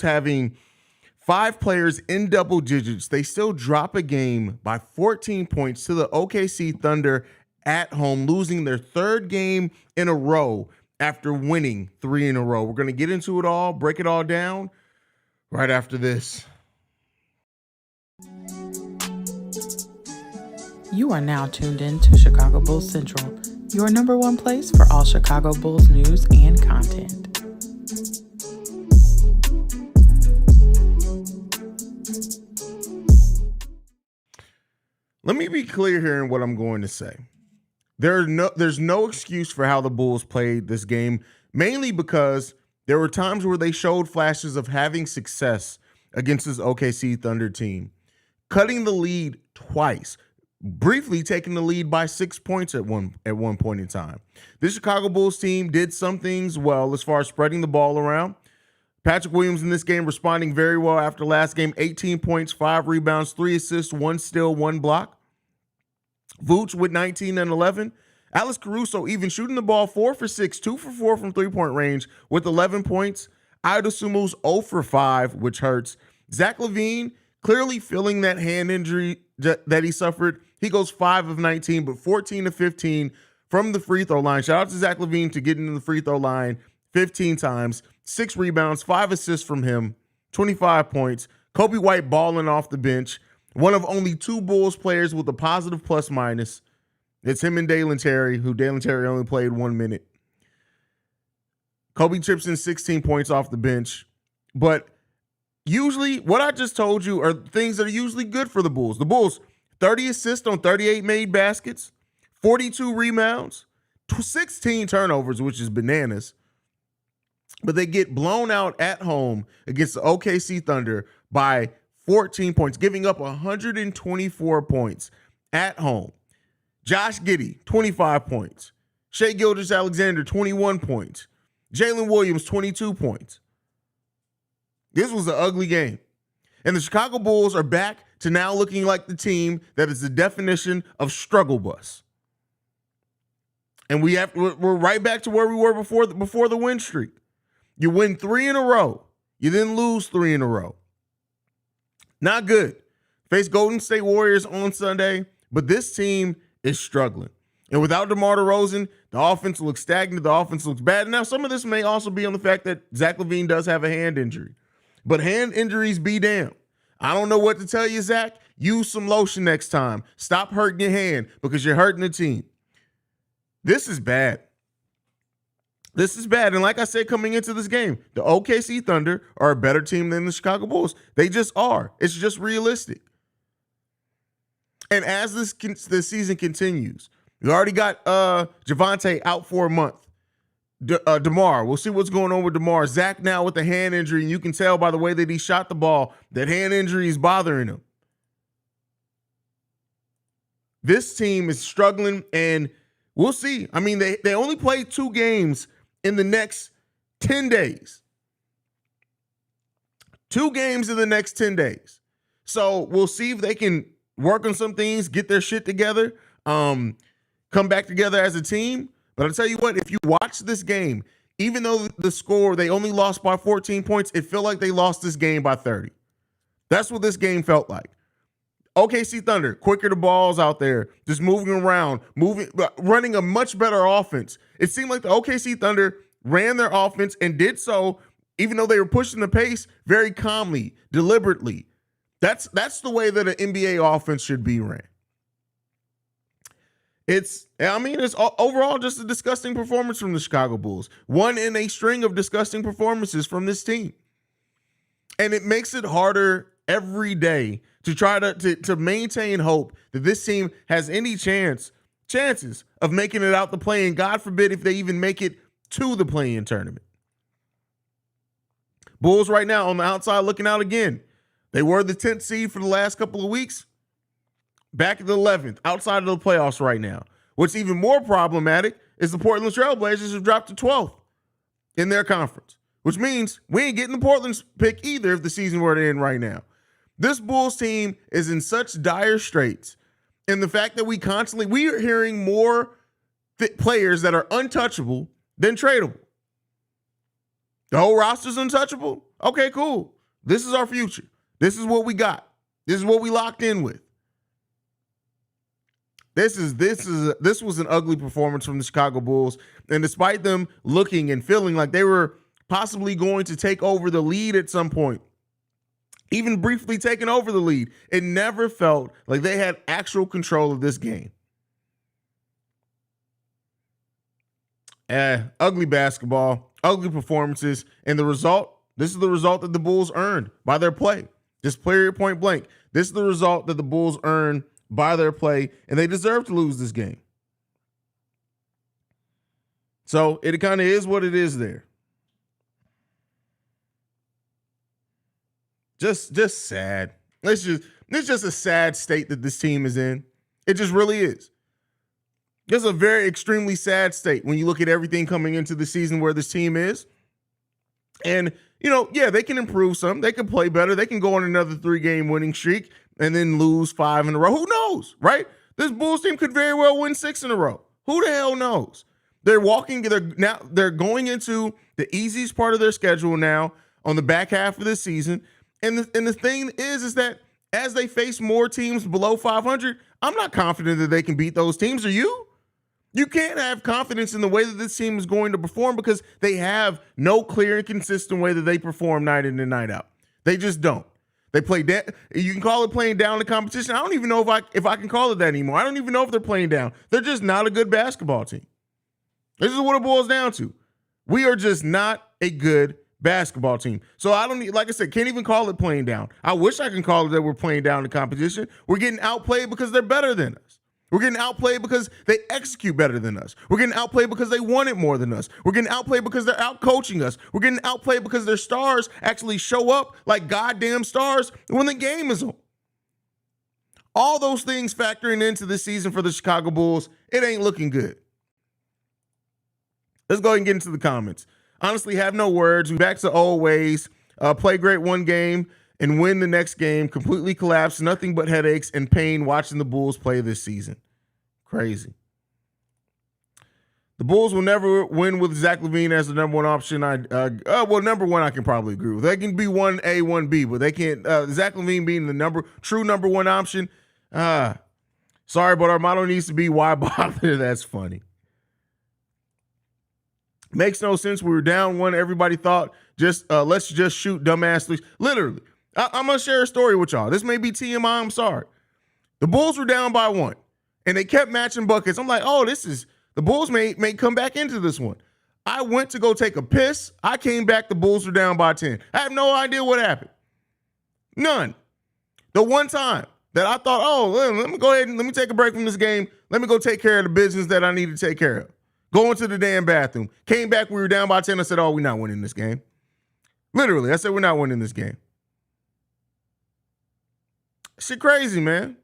having 5 players in double digits, they still drop a game by 14 points to the OKC Thunder at home, losing their 3rd game in a row after winning 3 in a row. We're going to get into it all, break it all down right after this. You are now tuned in to Chicago Bulls Central, your number one place for all Chicago Bulls news and content. Let me be clear here in what I'm going to say. There's no excuse for how the Bulls played this game, mainly because there were times where they showed flashes of having success against this OKC Thunder team, cutting the lead twice, briefly taking the lead by 6 points at one point in time. This Chicago Bulls team did some things well as far as spreading the ball around. Patrick Williams in this game responding very well after last game, 18 points, 5 rebounds, 3 assists, 1 steal, 1 block. Vooch with 19 and 11. Alex Caruso even shooting the ball 4 for 6, 2 for 4 from three-point range with 11 points. Ida Sumu's 0 for 5, which hurts. Zach LaVine clearly feeling that hand injury that he suffered. He goes 5 of 19, but 14 of 15 from the free throw line. Shout out to Zach LaVine to getting to the free throw line 15 times, 6 rebounds, 5 assists from him, 25 points. Kobe White balling off the bench. One of only 2 Bulls players with a positive plus minus. It's him and Dalen Terry, who Dalen Terry only played 1 minute. Kobe chips in 16 points off the bench. But usually, what I just told you are things that are usually good for the Bulls. The Bulls, 30 assists on 38 made baskets, 42 rebounds, 16 turnovers, which is bananas. But they get blown out at home against the OKC Thunder by 14 points, giving up 124 points at home. Josh Giddey, 25 points. Shai Gilgeous-Alexander, 21 points. Jalen Williams, 22 points. This was an ugly game. And the Chicago Bulls are back to now looking like the team that is the definition of struggle bus. And we're right back to where we were before the win streak. You win 3 in a row. You then lose 3 in a row. Not good. Face Golden State Warriors on Sunday, but this team is struggling. And without DeMar DeRozan, the offense looks stagnant. The offense looks bad. Now, some of this may also be on the fact that Zach LaVine does have a hand injury. But hand injuries be damned. I don't know what to tell you, Zach. Use some lotion next time. Stop hurting your hand because you're hurting the team. This is bad. This is bad. And like I said, coming into this game, the OKC Thunder are a better team than the Chicago Bulls. They just are. It's just realistic. And as this season continues, we already got Javonte out for a month. DeMar, we'll see what's going on with DeMar. Zach now with a hand injury, and you can tell by the way that he shot the ball that hand injury is bothering him. This team is struggling, and we'll see. I mean, they only played 2 games in the next 10 days. 2 games in the next 10 days. So we'll see if they can work on some things, get their shit together, come back together as a team. But I'll tell you what, if you watch this game, even though the score, they only lost by 14 points, it felt like they lost this game by 30. That's what this game felt like. OKC Thunder, quicker the balls out there, just moving around, running a much better offense. It seemed like the OKC Thunder ran their offense and did so, even though they were pushing the pace, very calmly, deliberately. That's the way that an NBA offense should be ran. It's overall just a disgusting performance from the Chicago Bulls. One in a string of disgusting performances from this team. And it makes it harder every day to try to maintain hope that this team has any chances of making it out the play-in. God forbid if they even make it to the play-in tournament. Bulls right now on the outside looking out again. They were the 10th seed for the last couple of weeks. Back at the 11th, outside of the playoffs right now. What's even more problematic is the Portland Trail Blazers have dropped to 12th in their conference, which means we ain't getting the Portland's pick either if the season were to end right now. This Bulls team is in such dire straits. And the fact that we are hearing more players that are untouchable than tradable. The whole roster's untouchable? okay, cool. This is our future. This is what we got. This is what we locked in with. This was an ugly performance from the Chicago Bulls. And despite them looking and feeling like they were possibly going to take over the lead at some point, even briefly taking over the lead, it never felt like they had actual control of this game. Ugly basketball, ugly performances, and this is the result that the Bulls earned by their play. Just period, point blank. This is the result that the Bulls earned by their play, and they deserve to lose this game. So it kind of is what it is there. Just sad. It's just a sad state that this team is in. It just really is. It's a very extremely sad state when you look at everything coming into the season where this team is. And, they can improve some. They can play better. They can go on another 3-game winning streak and then lose 5 in a row. Who knows, right? This Bulls team could very well win 6 in a row. Who the hell knows? They're going into the easiest part of their schedule now on the back half of the season. And the thing is that as they face more teams below 500, I'm not confident that they can beat those teams. Are you? You can't have confidence in the way that this team is going to perform because they have no clear and consistent way that they perform night in and night out. They just don't. They play down. You can call it playing down the competition. I don't even know if I can call it that anymore. I don't even know if they're playing down. They're just not a good basketball team. This is what it boils down to. We are just not a good basketball team. So like I said, can't even call it playing down. I wish I can call it that we're playing down the competition. We're getting outplayed because they're better than us. We're getting outplayed because they execute better than us. We're getting outplayed because they want it more than us. We're getting outplayed because they're out-coaching us. We're getting outplayed because their stars actually show up like goddamn stars when the game is on. All those things factoring into this season for the Chicago Bulls, it ain't looking good. Let's go ahead and get into the comments. Honestly, have no words. We're back to old ways. Play great one game and win the next game. Completely collapse. Nothing but headaches and pain watching the Bulls play this season. Crazy. The Bulls will never win with Zach LaVine as the number one option. Number one, I can probably agree with. They can be 1A, 1B, but they can't. Zach LaVine being the true number one option. Sorry, but our motto needs to be why bother? That's funny. Makes no sense. We were down 1. Everybody thought let's just shoot dumbass threes. Literally, I'm gonna share a story with y'all. This may be TMI. I'm sorry. The Bulls were down by 1. And they kept matching buckets. I'm like, the Bulls may come back into this one. I went to go take a piss. I came back, the Bulls were down by 10. I have no idea what happened. None. The one time that I thought, let me go ahead and let me take a break from this game. Let me go take care of the business that I need to take care of. Going to the damn bathroom. Came back, we were down by 10. I said, we're not winning this game. Literally, I said, we're not winning this game. Shit crazy, man.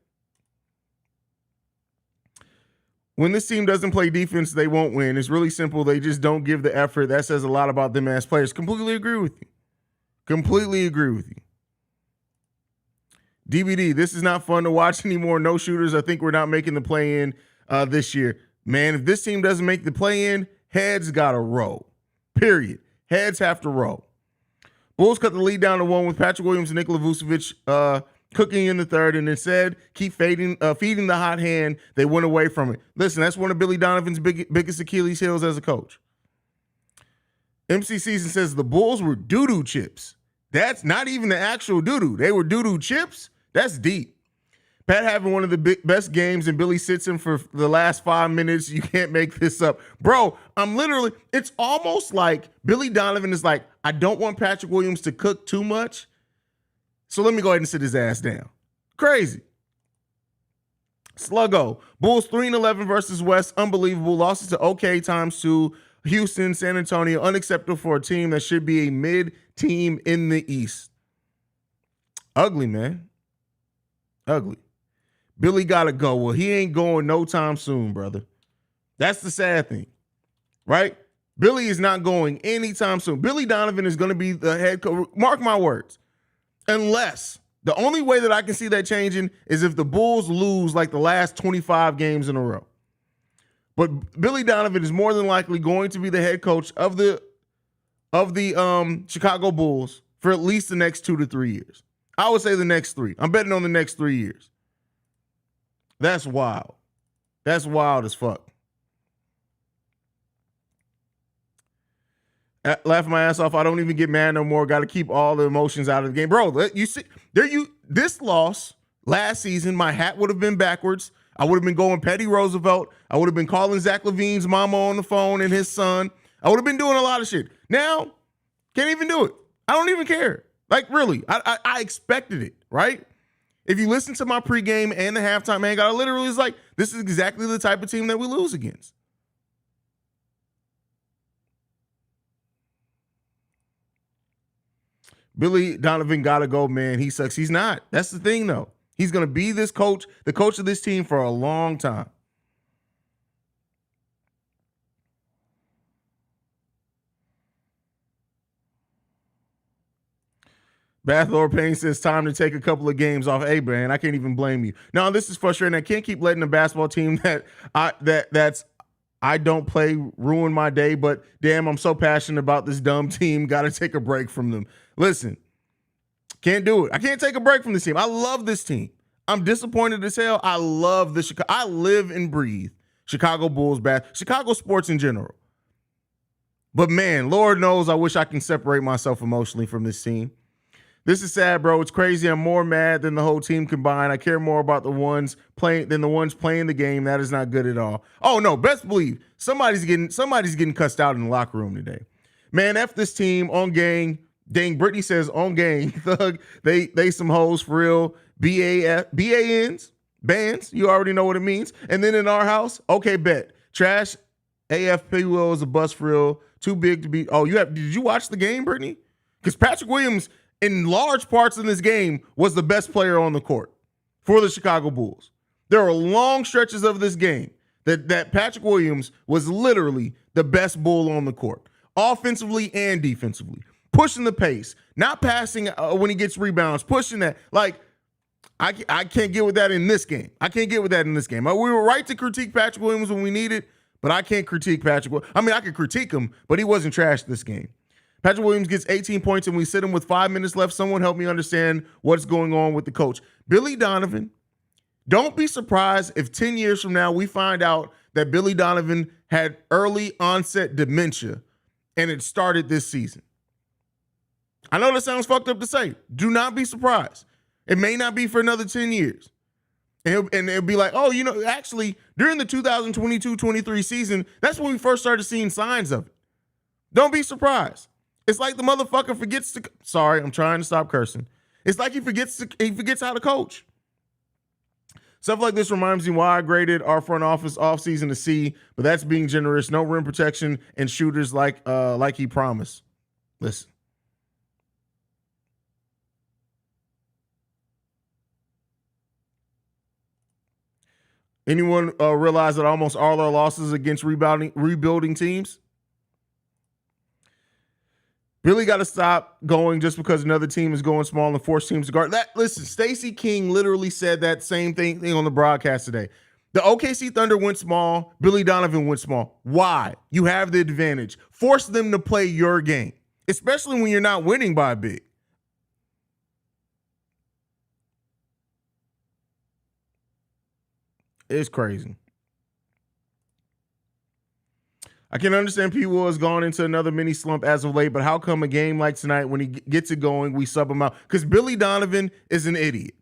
When this team doesn't play defense, they won't win. It's really simple. They just don't give the effort. That says a lot about them as players. Completely agree with you. Completely agree with you. DBD, this is not fun to watch anymore. No shooters. I think we're not making the play-in this year. Man, if this team doesn't make the play-in, heads got to roll. Period. Heads have to roll. Bulls cut the lead down to 1 with Patrick Williams and Nikola Vucevic cooking in the third, and instead keep feeding the hot hand. They went away from it. Listen, that's one of Billy Donovan's biggest Achilles heels as a coach. MC Season says the Bulls were doo-doo chips. That's not even the actual doo-doo. They were doo-doo chips. That's deep. Pat having one of the best games, and Billy sits him for the last 5 minutes. You can't make this up. Bro, it's almost like Billy Donovan is like, I don't want Patrick Williams to cook too much, so let me go ahead and sit his ass down. Crazy. Sluggo. Bulls 3-11 versus West. Unbelievable. Losses to OK ×2. Houston, San Antonio. Unacceptable for a team that should be a mid-team in the East. Ugly, man. Ugly. Billy got to go. Well, he ain't going no time soon, brother. That's the sad thing, right? Billy is not going anytime soon. Billy Donovan is going to be the head coach. Mark my words. Unless the only way that I can see that changing is if the Bulls lose like the last 25 games in a row. But Billy Donovan is more than likely going to be the head coach of the Chicago Bulls for at least the next 2 to 3 years. I would say the next 3. I'm betting on the next 3 years. That's wild. That's wild as fuck. Laughing my ass off. I don't even get mad no more. Got to keep all the emotions out of the game. Bro, you see, this loss last season, my hat would have been backwards. I would have been going Petty Roosevelt. I would have been calling Zach LaVine's mama on the phone and his son. I would have been doing a lot of shit. Now, can't even do it. I don't even care. Like, really, I expected it, right? If you listen to my pregame and the halftime hangout, I literally was like, this is exactly the type of team that we lose against. Billy Donovan got to go, man. He sucks. He's not. That's the thing, though. He's going to be the coach of this team for a long time. Bathlord Payne says time to take a couple of games off. Hey, man, I can't even blame you. Now, this is frustrating. I can't keep letting the basketball team that I don't play ruin my day, but damn, I'm so passionate about this dumb team. Got to take a break from them. Listen, can't do it. I can't take a break from this team. I love this team. I'm disappointed as hell. I love the Chicago. I live and breathe Chicago Bulls, Chicago sports in general. But man, Lord knows I wish I can separate myself emotionally from this team. This is sad, bro. It's crazy. I'm more mad than the whole team combined. I care more about the ones playing than the ones playing the game. That is not good at all. Oh no, best believe somebody's getting cussed out in the locker room today. Man, F this team on gang. Dang, Brittany says on gang. Thug, they some hoes for real. BANs, bands. You already know what it means. And then in our house, okay, bet. Trash AFP will is a bust for real. Too big to be. Oh, did you watch the game, Brittany? Because Patrick Williams, in large parts of this game, was the best player on the court for the Chicago Bulls. There were long stretches of this game that Patrick Williams was literally the best Bull on the court, offensively and defensively, pushing the pace, not passing when he gets rebounds, pushing that. Like, I can't get with that in this game. I can't get with that in this game. We were right to critique Patrick Williams when we needed, but I can't critique Patrick Williams. I mean, I could critique him, but he wasn't trash this game. Patrick Williams gets 18 points and we sit him with 5 minutes left. Someone help me understand what's going on with the coach. Billy Donovan, don't be surprised if 10 years from now we find out that Billy Donovan had early onset dementia and it started this season. I know that sounds fucked up to say. Do not be surprised. It may not be for another 10 years. And it'll be like, oh, actually, during the 2022-23 season, that's when we first started seeing signs of it. Don't be surprised. It's like the motherfucker forgets to. Sorry, I'm trying to stop cursing. It's like he forgets how to coach. Stuff like this reminds me why I graded our front office offseason to C, but that's being generous. No rim protection and shooters like he promised. Listen. Anyone realize that almost all our losses against rebuilding teams? Billy got to stop going just because another team is going small and force teams to guard. Listen, Stacey King literally said that same thing on the broadcast today. The OKC Thunder went small. Billy Donovan went small. Why? You have the advantage. Force them to play your game, especially when you're not winning by a big. It's crazy. I can understand P. has gone into another mini slump as of late, but how come a game like tonight, when he gets it going, we sub him out? Because Billy Donovan is an idiot.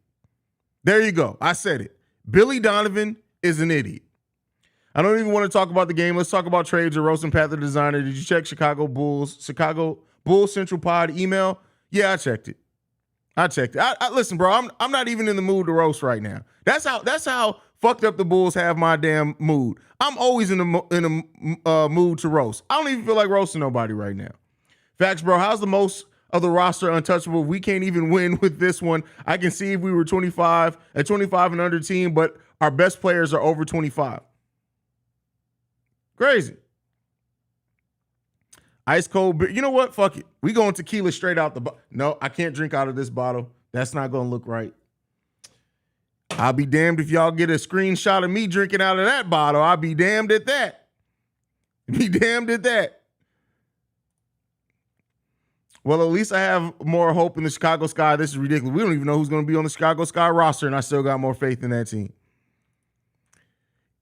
There you go. I said it. Billy Donovan is an idiot. I don't even want to talk about the game. Let's talk about trades or roasting Panther designer. Did you check Chicago Bulls Central Pod email? Yeah, I checked it. I listen, bro. I'm not even in the mood to roast right now. That's how fucked up the Bulls have my damn mood. I'm always in a mood to roast. I don't even feel like roasting nobody right now. Facts, bro. How's the most of the roster untouchable? We can't even win with this one. I can see if we were a 25 and under team, but our best players are over 25. Crazy. Ice cold beer. You know what? Fuck it. We going tequila straight out the bottle. No, I can't drink out of this bottle. That's not going to look right. I'll be damned if y'all get a screenshot of me drinking out of that bottle. I'll be damned at that. Be damned at that. Well, at least I have more hope in the Chicago Sky. This is ridiculous. We don't even know who's going to be on the Chicago Sky roster, and I still got more faith in that team.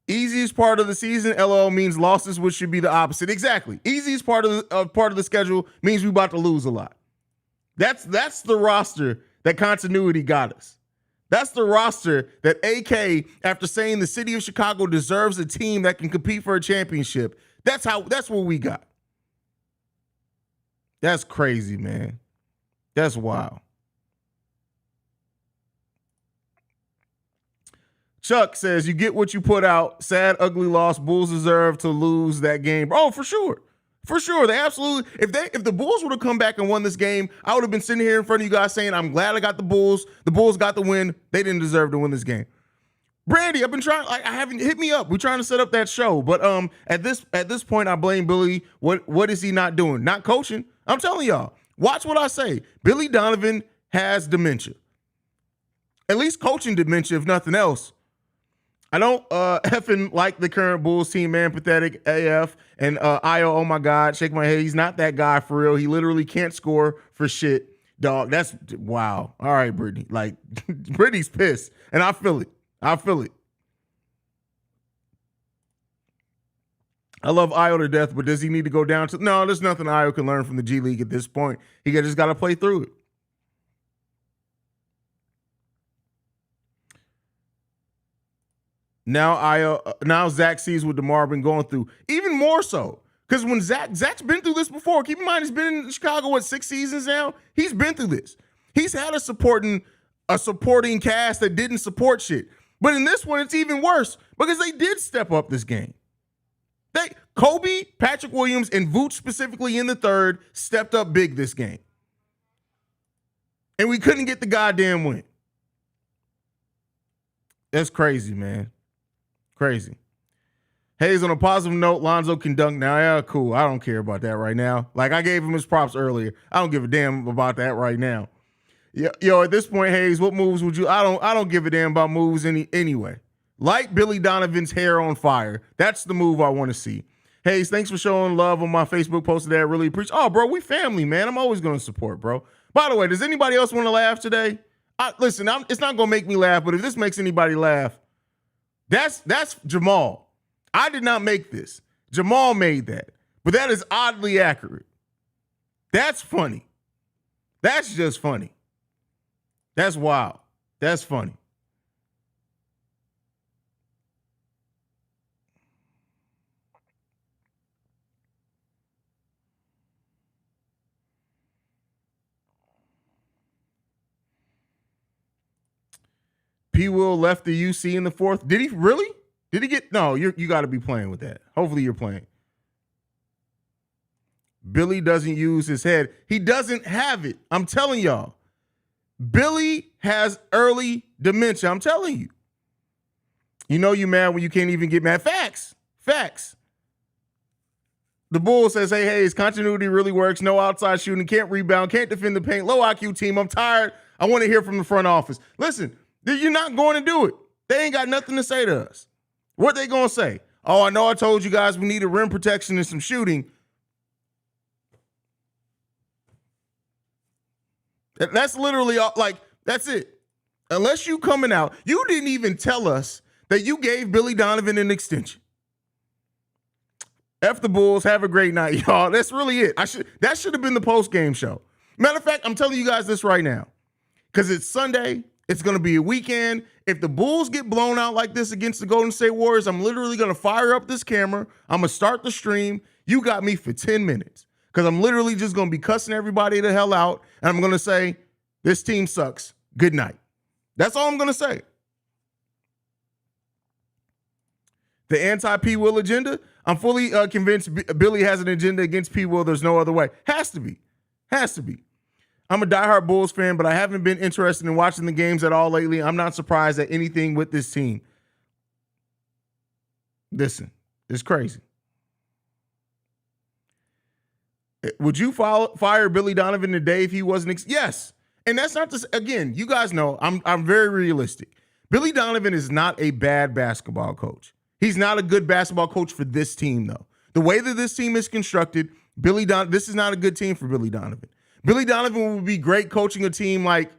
Easiest part of the season, LOL, means losses, which should be the opposite. Exactly. Easiest part of the schedule means we about to lose a lot. That's the roster that continuity got us. That's the roster that AK, after saying the city of Chicago deserves a team that can compete for a championship, that's what we got. That's crazy, man. That's wild. Chuck says, you get what you put out. Sad, ugly loss. Bulls deserve to lose that game. Oh, for sure. For sure. They absolutely, if the Bulls would have come back and won this game, I would have been sitting here in front of you guys saying, I'm glad I got the Bulls. The Bulls got the win. They didn't deserve to win this game. Brandy, I've been trying, I haven't hit me up. We're trying to set up that show. But at this point, I blame Billy. What is he not doing? Not coaching. I'm telling y'all, watch what I say. Billy Donovan has dementia. At least coaching dementia, if nothing else. I don't effing like the current Bulls team, man. Pathetic AF. And Io, oh my God, shake my head. He's not that guy for real. He literally can't score for shit, dog. That's wow. All right, Brittany. Like, Brittany's pissed. And I feel it. I feel it. I love Io to death, but does he need to go down to? No, there's nothing Io can learn from the G League at this point. He just got to play through it. Now Zach sees what DeMar been going through, even more so. Because when Zach's been through this before. Keep in mind, he's been in Chicago, 6 seasons now? He's been through this. He's had a supporting cast that didn't support shit. But in this one, it's even worse because they did step up this game. Kobe, Patrick Williams, and Vooch specifically in the third stepped up big this game. And we couldn't get the goddamn win. That's crazy, man. Crazy. Haize, on a positive note, Lonzo can dunk now. Yeah, cool. I don't care about that right now. Like, I gave him his props earlier. I don't give a damn about that right now. Yo, at this point, Haize, what moves would you? I don't give a damn about moves anyway. Light Billy Donovan's hair on fire. That's the move I want to see. Haize, thanks for showing love on my Facebook post today. I really appreciate. Oh, bro, we family, man. I'm always going to support, bro. By the way, does anybody else want to laugh today? Listen, it's not going to make me laugh, but if this makes anybody laugh, that's Jamal. I did not make this. Jamal made that. But that is oddly accurate. That's funny. That's just funny. That's wild. That's funny. P. Will left the UC in the fourth. Did he really? Did he get? No, you got to be playing with that. Hopefully you're playing. Billy doesn't use his head. He doesn't have it. I'm telling y'all. Billy has early dementia. I'm telling you. You know you mad when you can't even get mad. Facts. The Bull says, hey, his continuity really works. No outside shooting. Can't rebound. Can't defend the paint. Low IQ team. I'm tired. I want to hear from the front office. Listen, you're not going to do it. They ain't got nothing to say to us. What they going to say? Oh, I know I told you guys we needed rim protection and some shooting. That's literally like, that's it. Unless you coming out, you didn't even tell us that you gave Billy Donovan an extension. F the Bulls. Have a great night, y'all. That's really it. That should have been the post-game show. Matter of fact, I'm telling you guys this right now because it's Sunday. It's going to be a weekend. If the Bulls get blown out like this against the Golden State Warriors, I'm literally going to fire up this camera. I'm going to start the stream. You got me for 10 minutes because I'm literally just going to be cussing everybody the hell out. And I'm going to say, this team sucks. Good night. That's all I'm going to say. The anti-P. Will agenda, I'm fully convinced Billy has an agenda against P. Will. There's no other way. Has to be. I'm a diehard Bulls fan, but I haven't been interested in watching the games at all lately. I'm not surprised at anything with this team. Listen, it's crazy. Would you fire Billy Donovan today if he wasn't? Yes. And that's not just, again, you guys know I'm very realistic. Billy Donovan is not a bad basketball coach. He's not a good basketball coach for this team, though. The way that this team is constructed, this is not a good team for Billy Donovan. Billy Donovan would be great coaching a team like,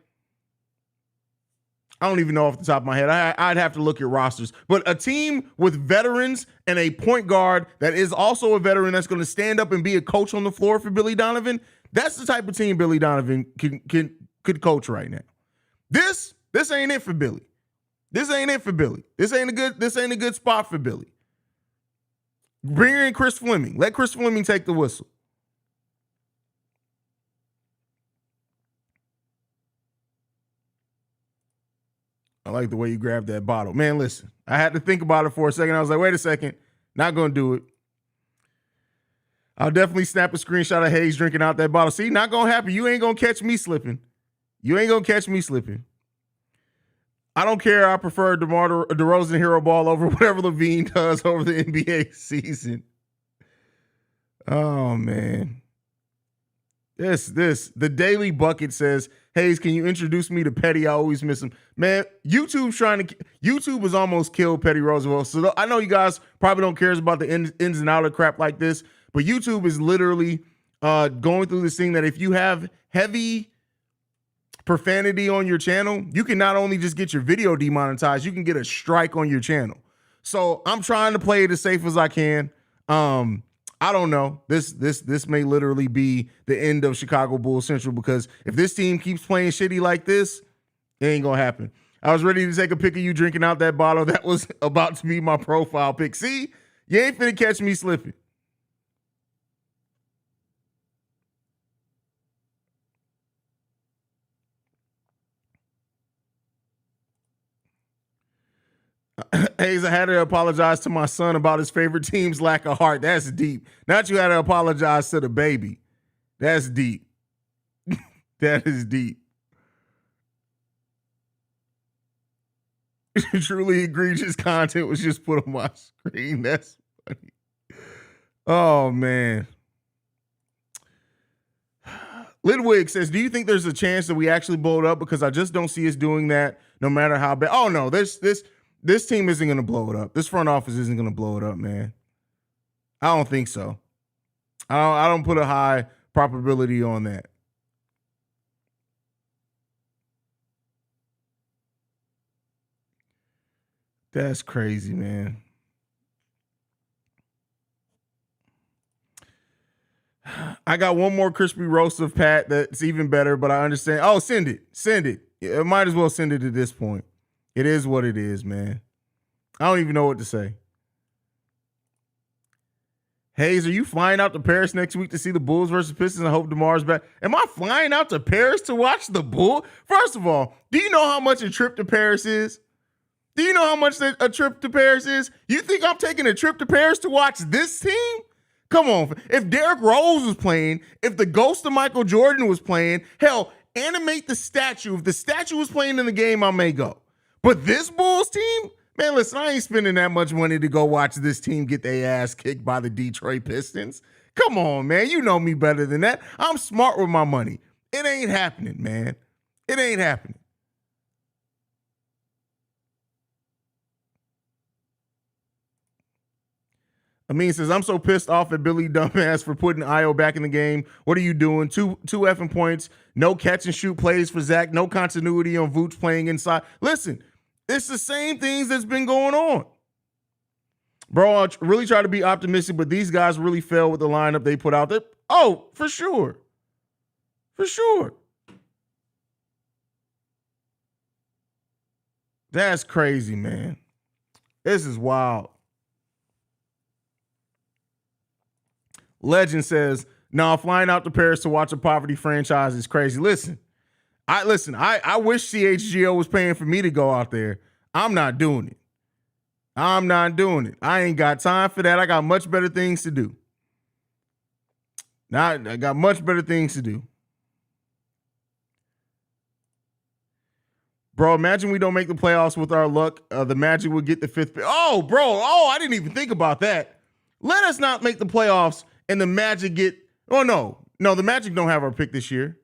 I don't even know off the top of my head. I'd have to look at rosters. But a team with veterans and a point guard that is also a veteran that's going to stand up and be a coach on the floor for Billy Donovan, that's the type of team Billy Donovan could coach right now. This ain't it for Billy. This ain't it for Billy. This ain't a good spot for Billy. Bring in Chris Fleming. Let Chris Fleming take the whistle. I like the way you grabbed that bottle. Man, listen, I had to think about it for a second. I was like, wait a second, not going to do it. I'll definitely snap a screenshot of Haize drinking out that bottle. See, not going to happen. You ain't going to catch me slipping. You ain't going to catch me slipping. I don't care. I prefer DeMar DeRozan hero ball over whatever Levine does over the NBA season. Oh, man. The Daily Bucket says, Haize, can you introduce me to Petty? I always miss him. Man, YouTube has almost killed Petty Roosevelt. So I know you guys probably don't care about the ins and outs of crap like this, but YouTube is literally going through this thing that if you have heavy profanity on your channel, you can not only just get your video demonetized, you can get a strike on your channel. So I'm trying to play it as safe as I can. I don't know. This may literally be the end of Chicago Bulls Central, because if this team keeps playing shitty like this, it ain't gonna happen. I was ready to take a pic of you drinking out that bottle. That was about to be my profile pic. See, you ain't finna catch me slipping. Haize, I had to apologize to my son about his favorite team's lack of heart. That's deep. Not you had to apologize to the baby. That's deep. That is deep. Truly egregious content was just put on my screen. That's funny. Oh, man. Lidwig says, do you think there's a chance that we actually blow it up? Because I just don't see us doing that no matter how bad. Oh, no, this team isn't going to blow it up. This front office isn't going to blow it up, man. I don't think so. I don't put a high probability on that. That's crazy, man. I got one more crispy roast of Pat that's even better, but I understand. Oh, send it. Send it. I might as well send it at this point. It is what it is, man. I don't even know what to say. Haize, are you flying out to Paris next week to see the Bulls versus Pistons? I hope DeMar's back. Am I flying out to Paris to watch the Bulls? First of all, do you know how much a trip to Paris is? Do you know how much a trip to Paris is? You think I'm taking a trip to Paris to watch this team? Come on. If Derrick Rose was playing, if the ghost of Michael Jordan was playing, hell, animate the statue. If the statue was playing in the game, I may go. But this Bulls team? Man, listen, I ain't spending that much money to go watch this team get their ass kicked by the Detroit Pistons. Come on, man. You know me better than that. I'm smart with my money. It ain't happening, man. It ain't happening. Amin says, I'm so pissed off at Billy Dumbass for putting Io back in the game. What are you doing? Two effing points. No catch and shoot plays for Zach. No continuity on Vooch playing inside. Listen, it's the same things that's been going on. Bro, I really try to be optimistic, but these guys really fell with the lineup they put out there. Oh, for sure. For sure. That's crazy, man. This is wild. Legend says, no, flying out to Paris to watch a poverty franchise is crazy. Listen, I wish CHGO was paying for me to go out there. I'm not doing it. I'm not doing it. I ain't got time for that. I got much better things to do. I got much better things to do. Bro, imagine we don't make the playoffs with our luck. The Magic will get the fifth pick. Oh, bro. Oh, I didn't even think about that. Let us not make the playoffs and the Magic get. Oh, no. No, the Magic don't have our pick this year.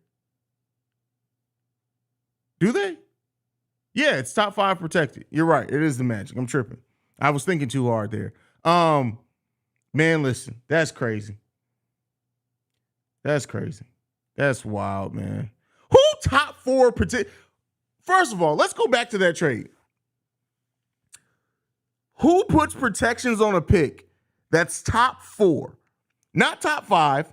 Do they? Yeah, it's top 5 protected. You're right. It is the Magic. I'm tripping. I was thinking too hard there. Man, listen. That's crazy. That's crazy. That's wild, man. Who top four protect? First of all, let's go back to that trade. Who puts protections on a pick that's top four, not top five,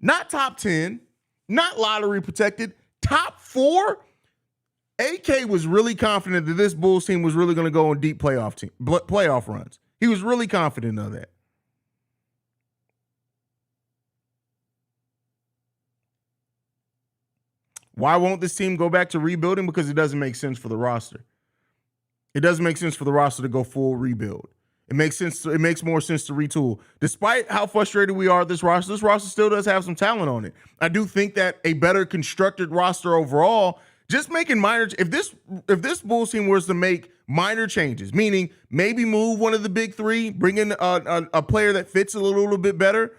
not top 10, not lottery protected, top four? AK was really confident that this Bulls team was really going to go on deep playoff runs. He was really confident of that. Why won't this team go back to rebuilding? Because it doesn't make sense for the roster. It doesn't make sense for the roster to go full rebuild. It makes sense. It makes more sense to retool. Despite how frustrated we are at this roster still does have some talent on it. I do think that a better constructed roster overall, just making minor. If this Bulls team was to make minor changes, meaning maybe move one of the big three, bring in a player that fits a little bit better,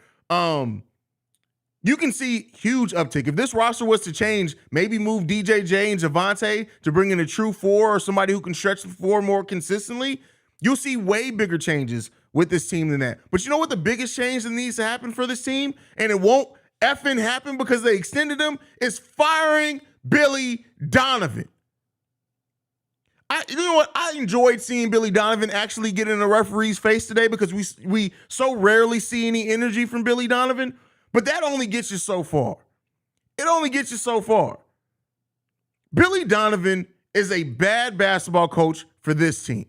you can see huge uptick. If this roster was to change, maybe move DJJ and Javante to bring in a true four or somebody who can stretch the floor more consistently, you'll see way bigger changes with this team than that. But you know what the biggest change that needs to happen for this team, and it won't effing happen because they extended him, is firing Billy Donovan. You know what? I enjoyed seeing Billy Donovan actually get in a referee's face today because we so rarely see any energy from Billy Donovan. But that only gets you so far. It only gets you so far. Billy Donovan is a bad basketball coach for this team.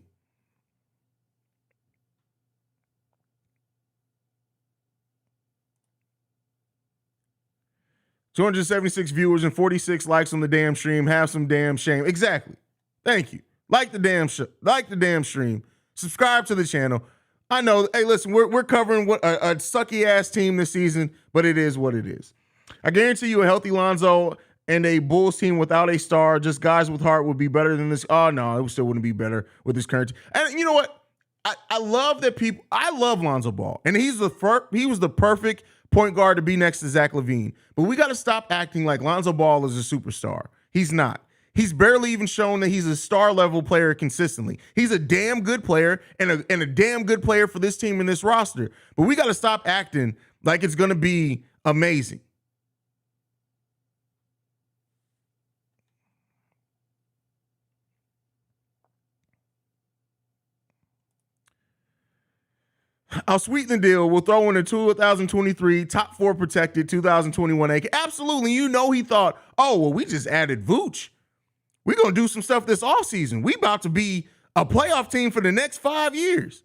$276 viewers and 46 likes on the damn stream. Have some damn shame. Exactly. Thank you. Like the damn stream. Subscribe to the channel. I know. Hey, listen, we're covering a sucky ass team this season, but it is what it is. I guarantee you, a healthy Lonzo and a Bulls team without a star, just guys with heart, would be better than this. Oh no, it still wouldn't be better with this current team. And you know what? I love that people. I love Lonzo Ball, and he was the perfect point guard to be next to Zach LaVine. But we got to stop acting like Lonzo Ball is a superstar. He's not. He's barely even shown that he's a star level player consistently. He's a damn good player and a damn good player for this team and this roster. But we got to stop acting like it's going to be amazing. I'll sweeten the deal. We'll throw in a 2023 top four protected 2021 AK. Absolutely. You know he thought, oh, well, we just added Vooch. We're going to do some stuff this offseason. We about to be a playoff team for the next 5 years.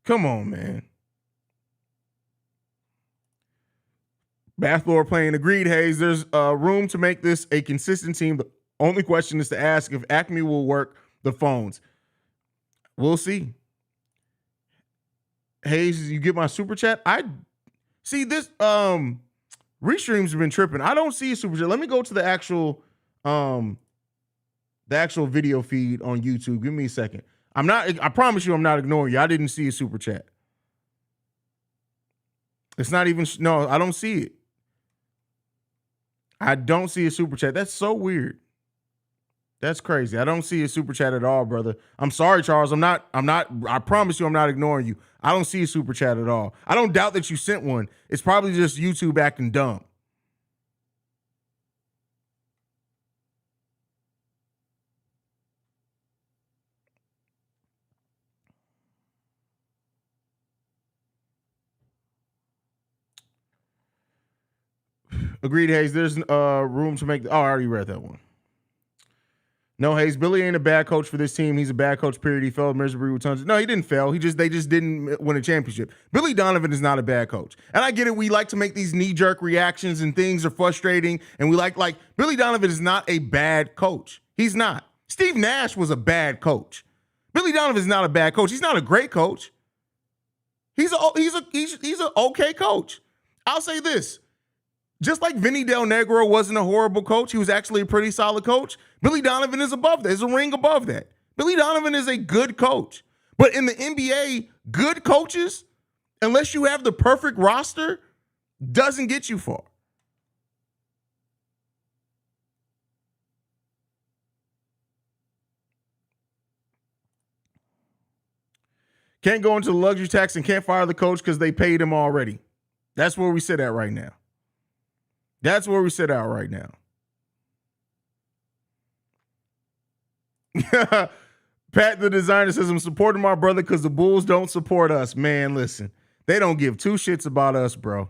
Come on, man. Bathlord playing agreed, Haize. There's room to make this a consistent team. The only question is to ask if Acme will work the phones. We'll see. Haize, you get my super chat? I see this restreams have been tripping. I don't see a super chat. Let me go to the actual video feed on YouTube. Give me a second. I promise you I'm not ignoring you. I didn't see a super chat. It's not even no, I don't see it. I don't see a super chat. That's so weird. That's crazy. I don't see a super chat at all, brother. I'm sorry, Charles. I promise you I'm not ignoring you. I don't see a super chat at all. I don't doubt that you sent one. It's probably just YouTube acting dumb. Agreed, Haize. There's room to make. I already read that one. No, Haize, Billy ain't a bad coach for this team. He's a bad coach, period. He failed miserably with tons of. No, he didn't fail. They just didn't win a championship. Billy Donovan is not a bad coach. And I get it. We like to make these knee-jerk reactions and things are frustrating. And we like Billy Donovan is not a bad coach. He's not. Steve Nash was a bad coach. Billy Donovan is not a bad coach. He's not a great coach. He's an okay coach. I'll say this. Just like Vinny Del Negro wasn't a horrible coach, he was actually a pretty solid coach. Billy Donovan is above that. There's a ring above that. Billy Donovan is a good coach. But in the NBA, good coaches, unless you have the perfect roster, doesn't get you far. Can't go into the luxury tax and can't fire the coach because they paid him already. That's where we sit at right now. That's where we sit at right now. Pat, the designer, says, I'm supporting my brother because the Bulls don't support us. Man, listen, they don't give two shits about us, bro.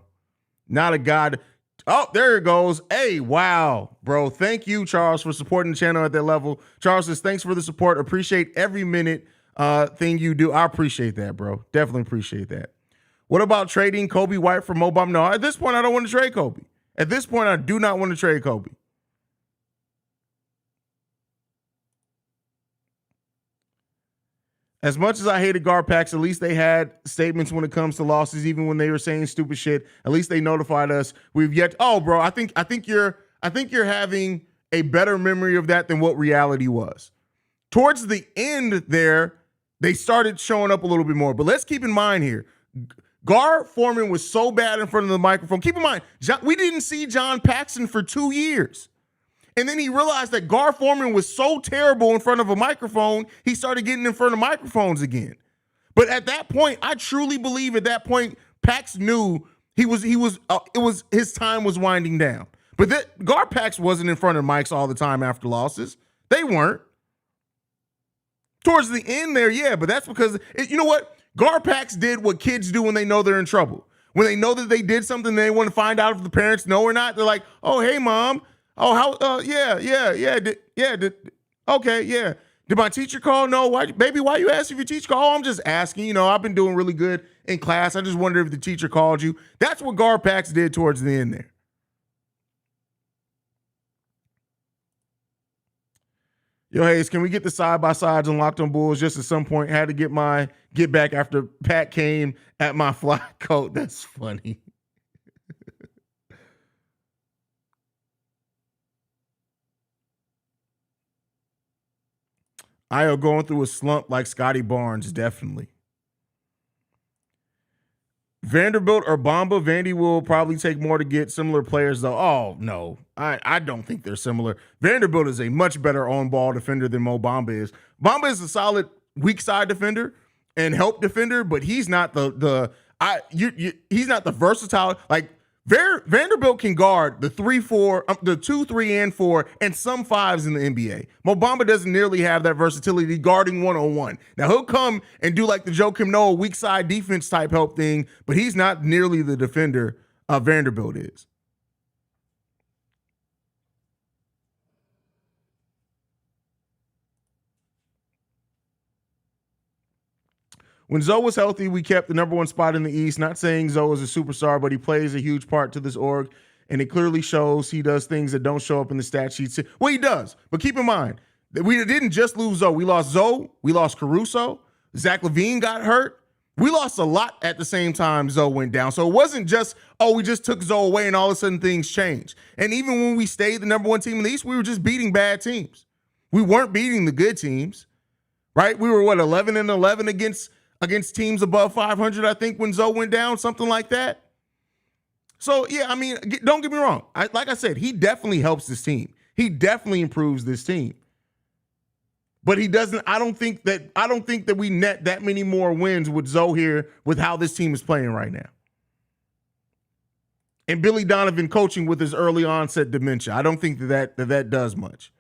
Not a god. Oh, there it goes. Hey, wow, bro. Thank you, Charles, for supporting the channel at that level. Charles says, thanks for the support. Appreciate every minute thing you do. I appreciate that, bro. Definitely appreciate that. What about trading Kobe White for Mo Bamba? No, at this point, I don't want to trade Kobe. At this point, I do not want to trade Kobe. As much as I hated Garpax, at least they had statements when it comes to losses, even when they were saying stupid shit. At least they notified us. We've yet. Oh, bro, I think you're having a better memory of that than what reality was. Towards the end there, they started showing up a little bit more. But let's keep in mind here, Gar Foreman was so bad in front of the microphone. Keep in mind, we didn't see John Paxson for 2 years. And then he realized that Gar Foreman was so terrible in front of a microphone, he started getting in front of microphones again. But at that point, I truly believe at that point, Pax knew his time was winding down. But Gar Pax wasn't in front of mics all the time after losses. They weren't. Towards the end there, yeah, but that's because, you know what? Gar Pax did what kids do when they know they're in trouble. When they know that they did something, they want to find out if the parents know or not. They're like, oh, hey, mom. Oh, how? Yeah. Okay, yeah. Did my teacher call? No. Why, baby? Why you asking if your teacher called? Oh, I'm just asking. You know, I've been doing really good in class. I just wondered if the teacher called you. That's what Garpax did towards the end there. Yo, Haize, can we get the side-by-sides on Locked on Bulls? Just at some point, had to get back after Pat came at my fly coat. That's funny. Io going through a slump like Scotty Barnes, definitely. Vanderbilt or Bamba, Vandy will probably take more to get similar players, though. Oh, no. I don't think they're similar. Vanderbilt is a much better on-ball defender than Mo Bamba is. Bamba is a solid weak side defender and help defender, but he's not he's not the versatile. Like, Vanderbilt can guard the 3-4, the 2, 3, and 4, and some 5s in the NBA. Mo Bamba doesn't nearly have that versatility guarding one-on-one. Now, he'll come and do like the Joakim Noah weak side defense type help thing, but he's not nearly the defender Vanderbilt is. When Zoe was healthy, we kept the number 1 spot in the East. Not saying Zoe is a superstar, but he plays a huge part to this org, and it clearly shows he does things that don't show up in the stat sheets. Well, he does, but keep in mind that we didn't just lose Zoe. We lost Zoe. We lost Caruso. Zach LaVine got hurt. We lost a lot at the same time Zoe went down. So it wasn't just, oh, we just took Zoe away and all of a sudden things changed. And even when we stayed the number 1 team in the East, we were just beating bad teams. We weren't beating the good teams, right? We were, 11-11 against teams above 500, I think, when Zoe went down, something like that. So, yeah, I mean, don't get me wrong. Like I said, he definitely helps this team. He definitely improves this team. But he doesn't, I don't think that we net that many more wins with Zoe here with how this team is playing right now. And Billy Donovan coaching with his early onset dementia. I don't think that does much.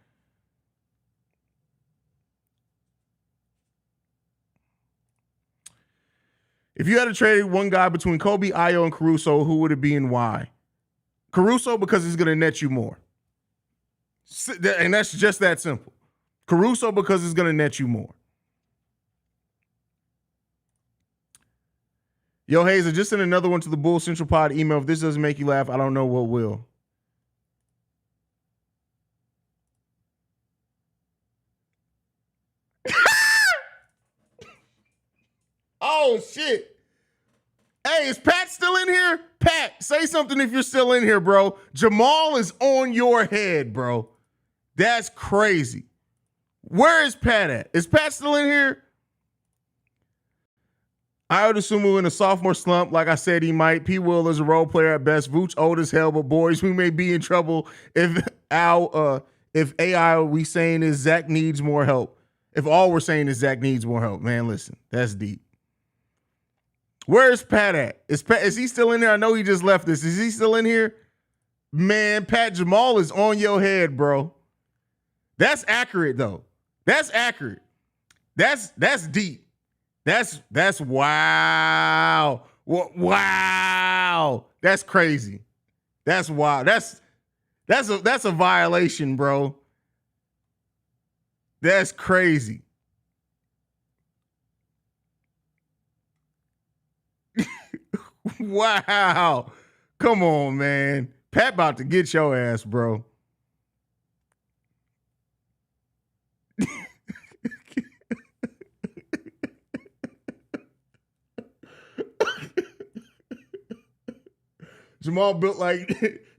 If you had to trade one guy between Kobe, Io, and Caruso, who would it be and why? Caruso, because he's going to net you more. And that's just that simple. Caruso, because it's going to net you more. Yo, Haize, just send another one to the Bull Central Pod email. If this doesn't make you laugh, I don't know what will. Oh, shit. Hey, is Pat still in here? Pat, say something if you're still in here, bro. Jamal is on your head, bro. That's crazy. Where is Pat at? Is Pat still in here? I would assume we're in a sophomore slump. Like I said, he might. P. Will is a role player at best. Vooch old as hell, but boys, we may be in trouble if AI we saying is Zach needs more help. If all we're saying is Zach needs more help, man, listen, that's deep. Where's Pat at? Is he still in there? I know he just left this. Is he still in here? Man, Pat, Jamal is on your head, bro. That's accurate, though. That's accurate. That's deep. That's wow. Wow. That's crazy. That's wild. That's a violation, bro. That's crazy. Wow. Come on, man. Pat about to get your ass, bro. Jamal built like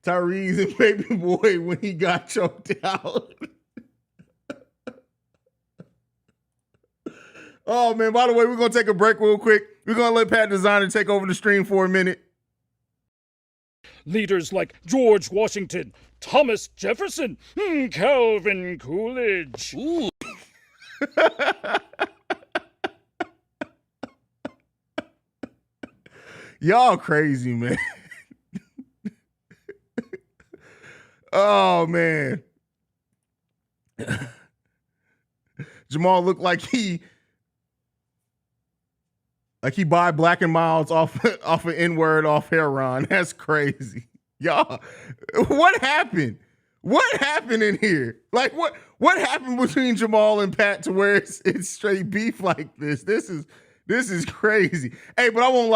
Tyrese and Baby Boy when he got choked out. Oh, man. By the way, we're going to take a break real quick. We're going to let Pat Designer take over the stream for a minute. Leaders like George Washington, Thomas Jefferson, Calvin Coolidge. Ooh. Y'all crazy, man. Oh, man. Jamal looked like he buy Black and Milds off an N-word off Heron. That's crazy. Y'all, what happened? What happened in here? Like, what happened between Jamal and Pat to where it's straight beef like this? This is crazy. Hey, but I won't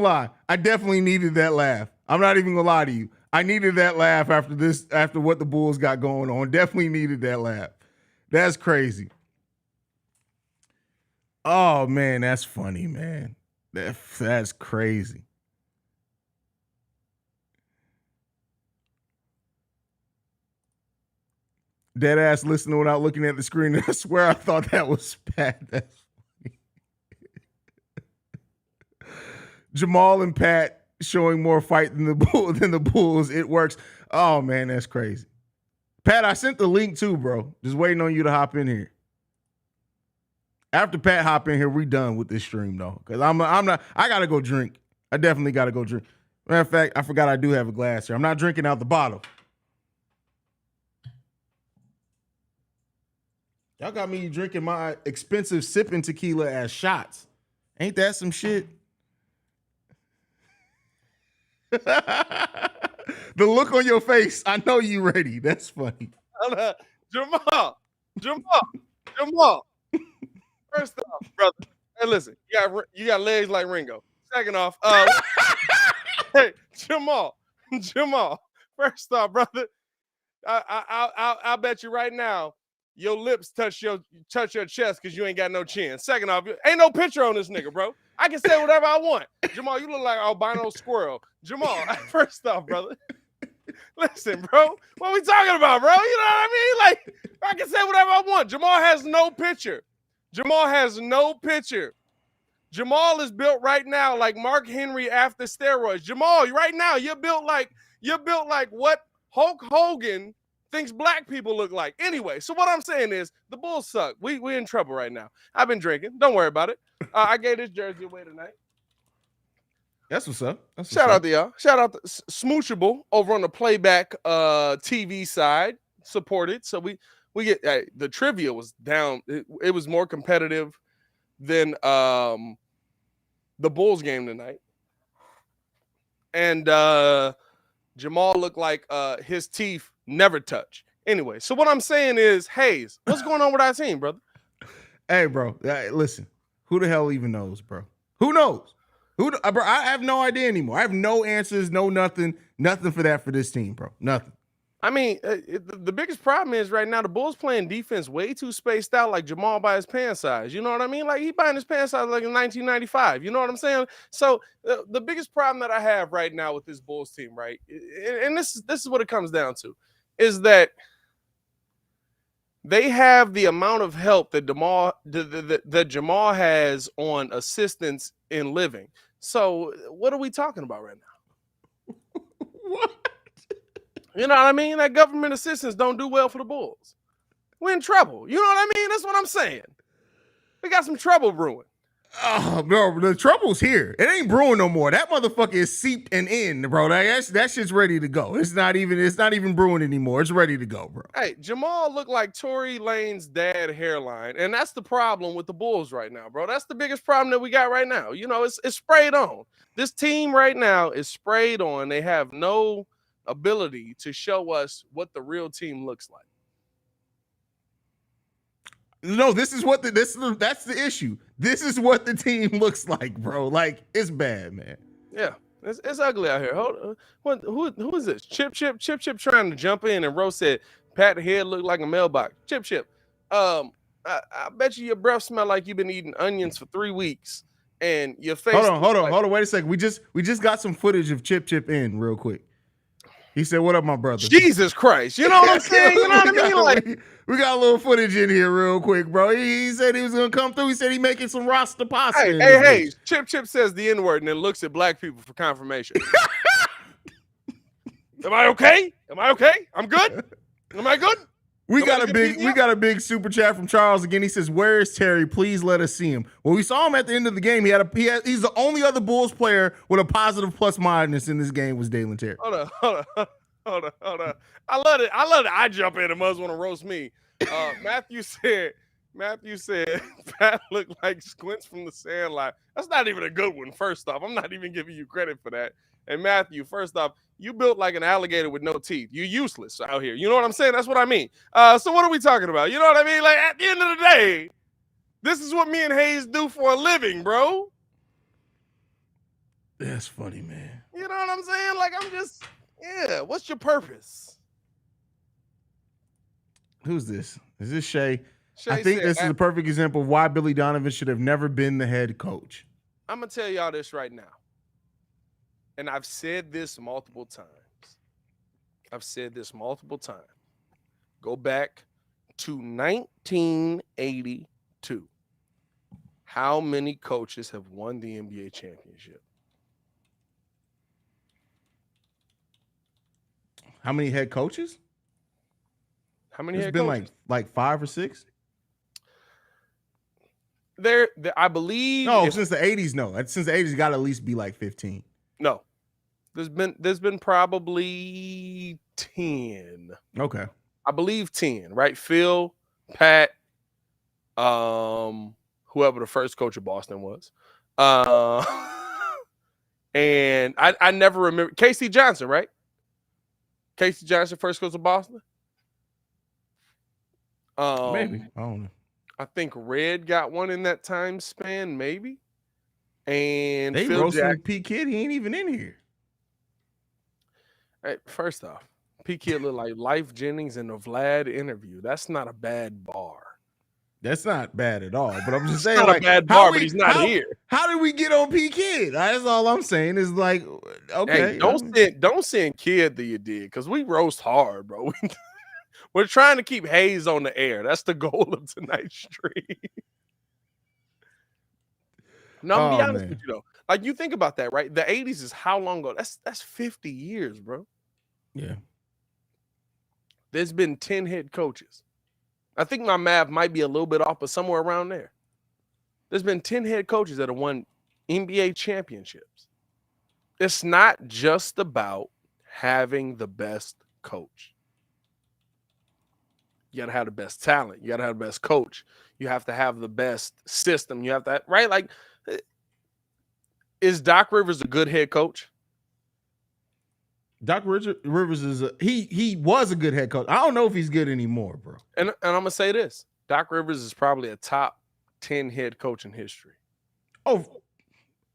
lie. I definitely needed that laugh. I'm not even gonna lie to you. I needed that laugh after what the Bulls got going on. Definitely needed that laugh. That's crazy. Oh, man, that's funny, man. That's crazy. Dead ass listening without looking at the screen. I swear I thought that was Pat. That's funny. Jamal and Pat showing more fight than the Bulls. It works. Oh, man, that's crazy. Pat, I sent the link too, bro. Just waiting on you to hop in here. After Pat hop in here, we done with this stream though. Cause I'm not. I gotta go drink. I definitely gotta go drink. Matter of fact, I forgot I do have a glass here. I'm not drinking out the bottle. Y'all got me drinking my expensive sipping tequila as shots. Ain't that some shit? The look on your face, I know you ready. That's funny. Jamal. First off, brother, hey, listen, you got legs like Ringo. Second off, hey, Jamal. First off, brother, I'll bet you right now, your lips touch your chest because you ain't got no chin. Second off, ain't no picture on this nigga, bro. I can say whatever I want. Jamal, you look like an albino squirrel. Jamal, first off, brother. Listen, bro, what we talking about, bro? You know what I mean? Like, I can say whatever I want. Jamal has no picture. Jamal is built right now like Mark Henry after steroids. Jamal, right now, you're built like what Hulk Hogan thinks black people look like. Anyway, so what I'm saying is the Bulls suck. We're in trouble right now. I've been drinking. Don't worry about it. I gave this jersey away tonight. That's what's up. Shout out to y'all. Shout out to Smoochable over on the playback TV side. Supported. So we get the trivia was down. It was more competitive than the Bulls game tonight. And Jamal looked like his teeth never touch. Anyway, so what I'm saying is, Haize, what's going on with our team, brother? Hey, bro, listen. Who the hell even knows, bro? Who knows? Bro, I have no idea anymore. I have no answers, no nothing for that for this team, bro. Nothing. I mean, the biggest problem is right now the Bulls playing defense way too spaced out, like Jamal by his pants size. You know what I mean? Like he buying his pants size like in 1995. You know what I'm saying? So the biggest problem that I have right now with this Bulls team, right, and this is what it comes down to, is that they have the amount of help that Jamal has on assistance in living. So what are we talking about right now? What? You know what I mean? That government assistance don't do well for the Bulls. We're in trouble. You know what I mean? That's what I'm saying. We got some trouble brewing. Oh, bro, the trouble's here. It ain't brewing no more. That motherfucker is seeped and in, bro. That shit's ready to go. It's not even brewing anymore. It's ready to go, bro. Hey, Jamal looked like Tory Lane's dad hairline, and that's the problem with the Bulls right now, bro. That's the biggest problem that we got right now. You know, it's sprayed on. This team right now is sprayed on. They have no ability to show us what the real team looks like. No, that's the issue. This is what the team looks like, bro. Like, it's bad, man. Yeah, it's ugly out here. Hold on. Who is this? Chip trying to jump in, and Rose said Pat head looked like a mailbox. Chip. I bet you your breath smell like you've been eating onions for 3 weeks, and your face. Hold on. Wait a second. We just got some footage of Chip in real quick. He said, "What up, my brother?" Jesus Christ, you know what I'm saying? You know what I mean? Like, we got a little footage in here real quick, bro. He said he was gonna come through. He said he making some Rasta pasta. Hey, Chip says the N-word and then looks at black people for confirmation. Am I okay? I'm good. Am I good? We got a big super chat from Charles again. He says, "Where is Terry? Please let us see him." Well, we saw him at the end of the game. He's the only other Bulls player with a positive plus minus in this game was Dalen Terry. Hold on. I love it. I jump in and must want to roast me. Matthew said Pat looked like Squints from the Sandlot. That's not even a good one. First off, I'm not even giving you credit for that. And Matthew, first off, you built like an alligator with no teeth. You're useless out here. You know what I'm saying? That's what I mean. So what are we talking about? You know what I mean? Like, at the end of the day, this is what me and Haize do for a living, bro. That's funny, man. You know what I'm saying? Like, what's your purpose? Who's this? Is this Shay? I Shay think said, this is a perfect example of why Billy Donovan should have never been the head coach. I'm going to tell y'all this right now. And I've said this multiple times. Go back to 1982. How many coaches have won the NBA championship? How many head coaches? It's been like 5 or 6. There, I believe. No, since the 80s, no. Since the 80s, got to at least be like 15. No, there's been probably 10. Okay, I believe 10. Right, Phil, Pat, whoever the first coach of Boston was, and I never remember Casey Johnson. Right, Casey Johnson, first coach of Boston. Maybe, I don't know. I think Red got one in that time span, maybe. And they Phil roasted P. Kid. He ain't even in here. Hey, first off, P. Kid looked like Life Jennings in the Vlad interview. That's not a bad bar. That's not bad at all. But I'm just saying, not like, a bad bar, but he's not here. How did we get on P. Kid? That's all I'm saying. Is like, okay, hey, don't send Kid that you did, because we roast hard, bro. We're trying to keep Haize on the air. That's the goal of tonight's stream. No, I'm gonna be honest with you though. Like, you think about that, right? The 80s is how long ago? That's 50 years, bro. Yeah. There's been 10 head coaches. I think my math might be a little bit off, but somewhere around there. There's been 10 head coaches that have won NBA championships. It's not just about having the best coach. You got to have the best talent. You got to have the best coach. You have to have the best system. You have to, right? Like, is Doc Rivers a good head coach? Doc Rivers he was a good head coach. I don't know if he's good anymore, bro. And I'm gonna say this: Doc Rivers is probably a top 10 head coach in history. Oh,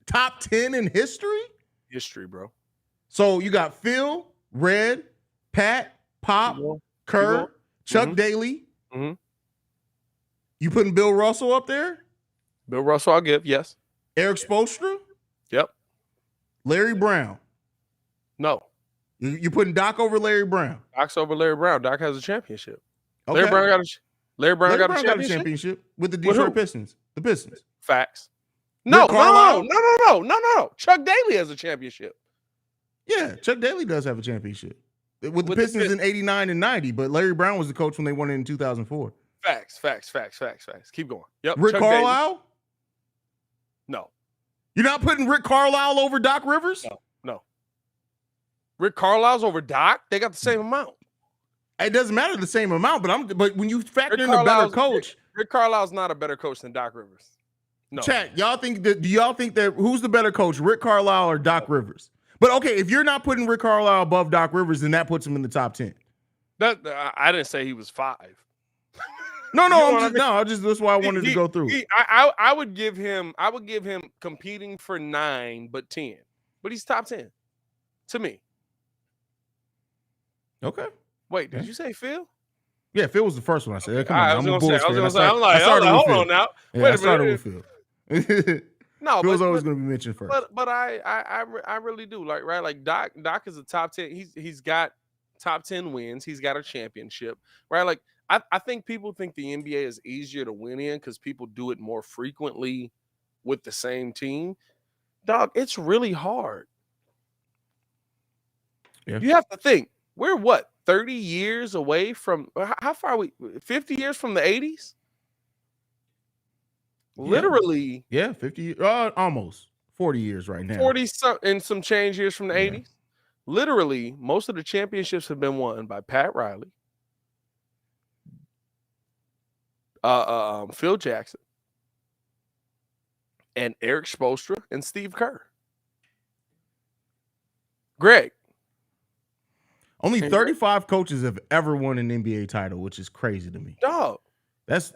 top 10 in history? History, bro. So you got Phil, Red, Pat, Pop, Kerr, Chuck Daly. Mm-hmm. You putting Bill Russell up there? Bill Russell, I'll give, yes. Eric Spoelstra? Yep. Larry Brown? No. You putting Doc over Larry Brown? Doc's over Larry Brown. Doc has a championship. Okay. Larry Brown got a championship with the Detroit Pistons. The Pistons. Facts. No. Carlisle? No. Chuck Daly has a championship. Yeah, Chuck Daly does have a championship. With the Pistons in 89 and 90, but Larry Brown was the coach when they won it in 2004. Facts. Keep going. Yep. Rick Chuck Carlisle? Daly. You're not putting Rick Carlisle over Doc Rivers? No. Rick Carlisle's over Doc. They got the same amount. It doesn't matter the same amount, but when you factor in a better coach, Rick Carlisle's not a better coach than Doc Rivers. No. Chat, do y'all think that who's the better coach, Rick Carlisle or Doc Rivers? But okay, if you're not putting Rick Carlisle above Doc Rivers, then that puts him in the top 10. I didn't say he was 5. No, that's why I wanted to go through. I would give him competing for 9, but 10. But he's top 10 to me. Okay. Wait, did you say Phil? Yeah, Phil was the first one I said. Come on, I'm a Bulls fan. I'm like, hold on now. Yeah, Wait I started with Phil. No, Phil's always going to be mentioned first. But I really do like Doc is a top 10. He's got top 10 wins. He's got a championship, right? Like I think people think the NBA is easier to win in because people do it more frequently with the same team. Dog, it's really hard. Yeah. You have to think. We're 30 years away from how far are we? 50 years from the 80s? Literally. Yeah, 50 almost 40 years right now. 40 and some change years from the 80s. Literally, most of the championships have been won by Pat Riley, Phil Jackson, and Eric Spoelstra and Steve Kerr. Greg. Only 35 coaches have ever won an NBA title, which is crazy to me. Dog. That's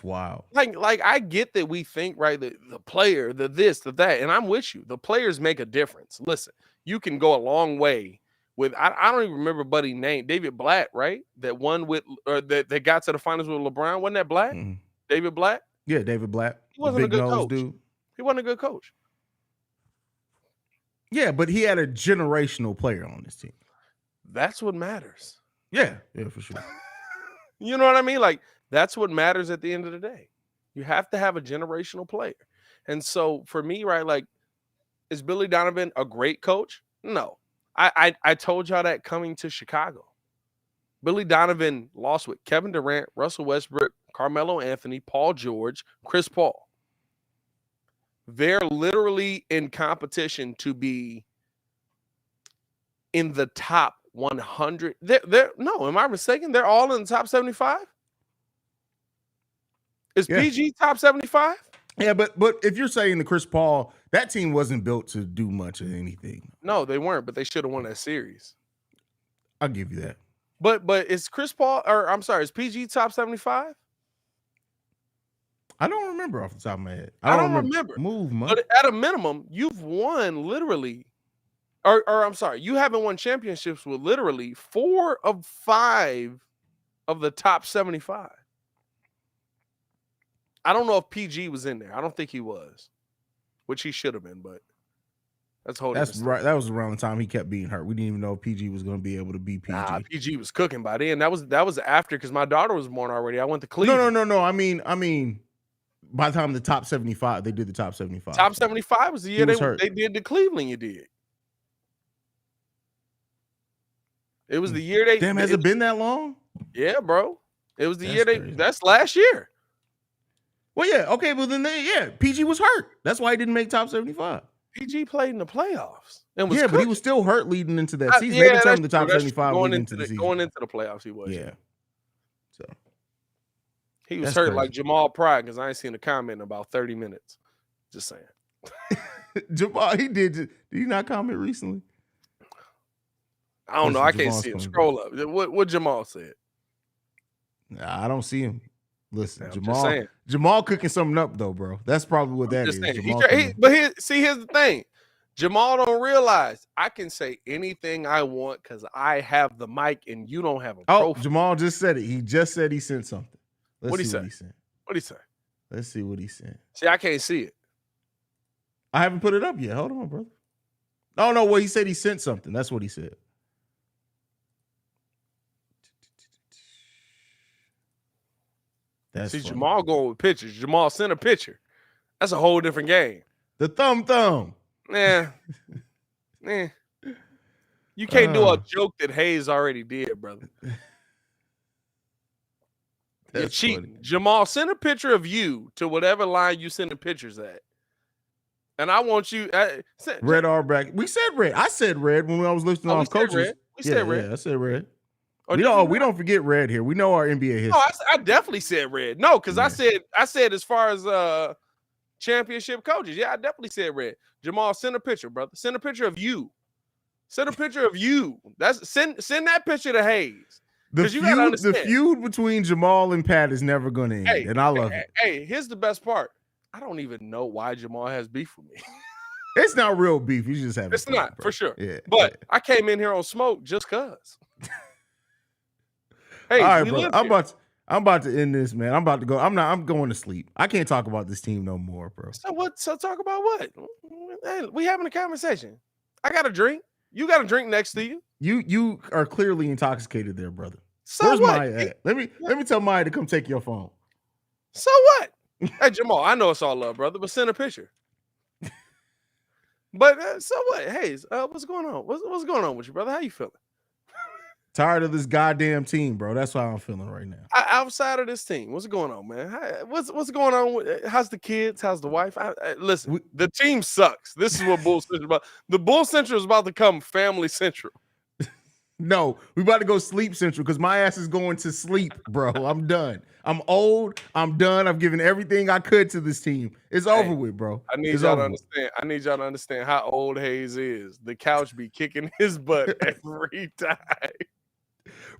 wild. Like I get that we think, right, the player, the this, the that, and I'm with you. The players make a difference. Listen, you can go a long way with I don't even remember buddy name, David Blatt, right? That won with or that got to the finals with LeBron. Wasn't that Blatt? Mm-hmm. David Blatt? Yeah, David Blatt. He wasn't a good coach. Dude. He wasn't a good coach. Yeah, but he had a generational player on his team. That's what matters. Yeah, for sure. You know what I mean? Like, that's what matters at the end of the day. You have to have a generational player. And so for me, right, like, is Billy Donovan a great coach? No. I told y'all that coming to Chicago. Billy Donovan lost with Kevin Durant, Russell Westbrook, Carmelo Anthony, Paul George, Chris Paul. They're literally in competition to be in the top 100. No, am I mistaken? They're all in the top 75? Is PG top 75? Yeah, but if you're saying the Chris Paul, that team wasn't built to do much of anything. No, they weren't, but they should have won that series. I'll give you that. But is Chris Paul, or I'm sorry, is PG top 75? I don't remember off the top of my head. I don't remember. Move, man. But at a minimum, you've won literally, or I'm sorry, you haven't won championships with literally 4 of 5 of the top 75. I don't know if PG was in there. I don't think he was, which he should have been, but that's right. That was around the time he kept being hurt. We didn't even know if PG was going to be able to beat PG. Nah, PG was cooking by then. That was after, because my daughter was born already. I went to Cleveland. No. I mean, by the time the top 75, they did the top 75. Top 75 was the year they did the Cleveland. You did. It was the year they. Damn, has it been that long? Yeah, bro. It was the year crazy. That's last year. Well, yeah, okay, but then PG was hurt. That's why he didn't make top 75. PG played in the playoffs. And was but he was still hurt leading into that season. They determined the top 75 going into the season. Going into the playoffs, he was. Yeah. So he was hurt crazy. Like Jamal Pride, because I ain't seen a comment in about 30 minutes. Just saying. Jamal, did he not comment recently? I don't know. I can't see him. Scroll up. What Jamal said? Nah, I don't see him. Listen, Jamal cooking something up though, bro. That's probably what that is. Here's the thing. Jamal don't realize I can say anything I want because I have the mic and you don't have a profile. Jamal just said it. He just said he sent something. What'd he say? What'd he say? Let's see what he sent. See, I can't see it. I haven't put it up yet. Hold on, brother. Oh no, well, he said he sent something. That's what he said. See, funny. Jamal going with pictures. Jamal sent a picture. That's a whole different game. The thumb. Nah. You can't do a joke that Haize already did, brother. You're cheating. Funny. Jamal, send a picture of you to whatever line you sending pictures at. And I want you. Red R bracket. We said red. I said red when I was listing off coaches. Red. We said red. Yeah, I said red. Or We don't forget red here. We know our NBA history. No, I definitely said red. No, because I said as far as championship coaches, yeah, I definitely said red. Jamal, send a picture, brother. Send a picture of you. Send a picture of you. Send that picture to Haize. The feud between Jamal and Pat is never going to end, and I love it. Hey, here's the best part. I don't even know why Jamal has beef with me. It's not real beef. You just have. It's fun, not bro. for sure. Yeah, but I came in here on smoke just cause. Hey, all right, bro. I'm about to end this, man. I'm about to go. I'm going to sleep. I can't talk about this team no more, bro. So what? So talk about what? Hey, we having a conversation. I got a drink. You got a drink next to you. You are clearly intoxicated there, brother. So where's what? Maya at? Let me tell Maya to come take your phone. So what? Hey, Jamal, I know it's all love, brother, but send a picture. But so what? Haize, what's going on? What's going on with you, brother? How you feeling? Tired of this goddamn team, bro. That's how I'm feeling right now. Outside of this team, what's going on, man? What's going on? How's the kids? How's the wife? Listen, the team sucks. This is what Bull Central is about. The Bull Central is about to come Family Central. No, we about to go Sleep Central because my ass is going to sleep, bro. I'm done. I'm old. I'm done. I've given everything I could to this team. It's over with, bro. I need y'all to understand. I need y'all to understand how old Haize is. The couch be kicking his butt every time.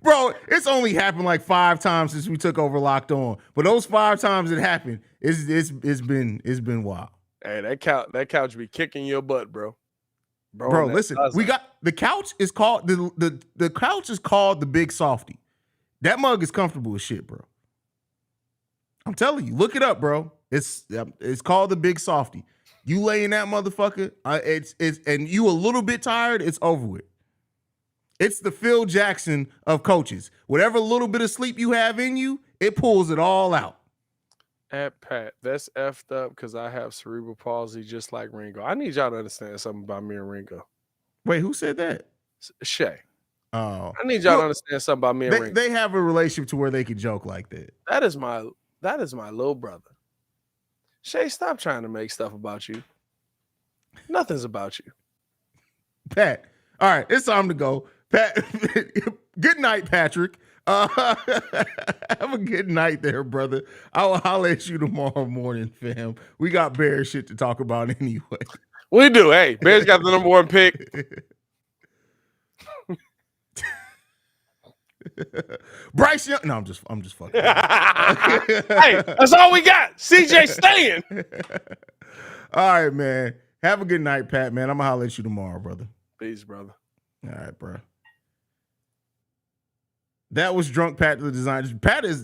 Bro, it's only happened like 5 times since we took over Locked On. But those 5 times it happened, it's been wild. Hey, that couch be kicking your butt, bro. Bro, listen, we got the couch is called the couch is called the Big Softy. That mug is comfortable as shit, bro. I'm telling you, look it up, bro. It's called the Big Softy. You lay in that motherfucker, it's and you a little bit tired, it's over with. It's the Phil Jackson of coaches. Whatever little bit of sleep you have in you, it pulls it all out. At Pat, that's effed up because I have cerebral palsy just like Ringo. I need y'all to understand something about me and Ringo. Wait, who said that? Shay. Oh, I need y'all to understand something about me and Ringo. They have a relationship to where they could joke like that. That is my little brother. Shay, stop trying to make stuff about you. Nothing's about you. Pat, all right, it's time to go. Pat, good night, Patrick. Have a good night there, brother. I'll holler at you tomorrow morning, fam. We got Bears shit to talk about anyway. We do. Hey, Bears got the number 1 pick. Bryce Young. No, I'm just fucking. Hey, that's all we got. CJ staying. All right, man. Have a good night, Pat, man. I'm gonna holler at you tomorrow, brother. Peace, brother. All right, bro. That was drunk Pat the designer. Pat is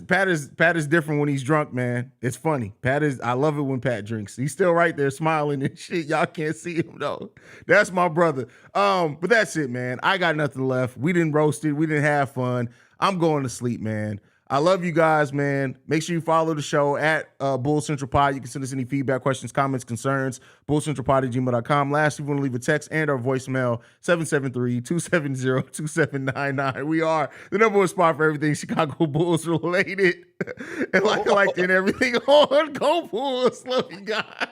different when he's drunk, man. It's funny. I love it when Pat drinks. He's still right there smiling and shit. Y'all can't see him though. That's my brother. But that's it, man. I got nothing left. We didn't roast it. We didn't have fun. I'm going to sleep, man. I love you guys, man. Make sure you follow the show at Bull Central Pod. You can send us any feedback, questions, comments, concerns. BullCentralPod@gmail.com. Lastly, if you want to leave a text and our voicemail, 773-270-2799. We are the number 1 spot for everything Chicago Bulls related. And like I like in everything on Go Bulls. Love you guys.